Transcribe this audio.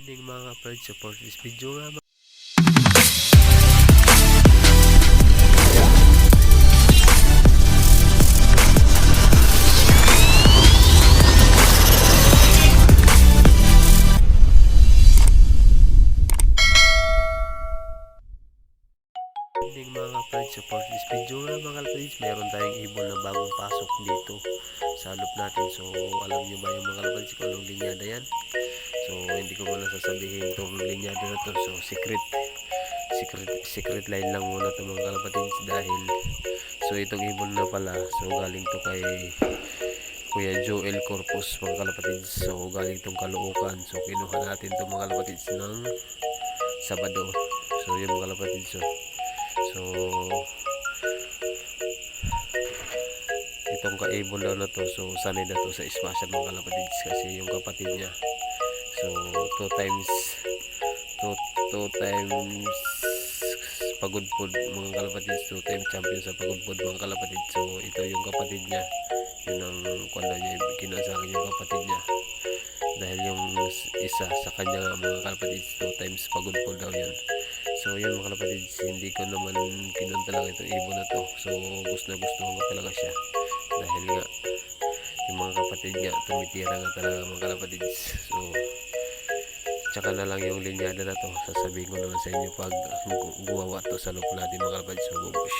Morning mga friends, support this video nga support this video nga mga kalapatids. Meron tayong ibon na bagong pasok dito sa loop natin. So alam nyo ba yung mga kalapatids kung anong linyada yan? So hindi ko muna sasabihin itong linyada na to. So secret line lang muna ito mga kalapatids, dahil so itong ibon na pala, so galing to kay Kuya Joel Corpus mga kalapatids. So galing tong Caloocan. So kinuha natin to mga kalapatids ng Sabado. So yun mga kalapatids. So itong kaibon daw na to, so sanay na to sa espasyan mga kalapatids, kasi yung kapatid niya, so two times pagudpod mga kalapatids, 2 time champion sa pagudpod mga kalapatids. So ito yung kapatid niya, yun ang kwanda niya, kinasakin yung kapatid niya, dahil yung isa sa kanya mga kalapatids 2 times pagudpod daw yun. So yun mga kalapatids, hindi ko naman kinun talaga itong ibon na to. So gusto ko talaga siya, dahil nga yung mga kapatid nga tumitira nga talaga mga kalapatids. So tsaka na lang yung linyada na to, sasabihin ko naman sa inyo pag gumawa to sa loop natin mga kalapatids. So bubush.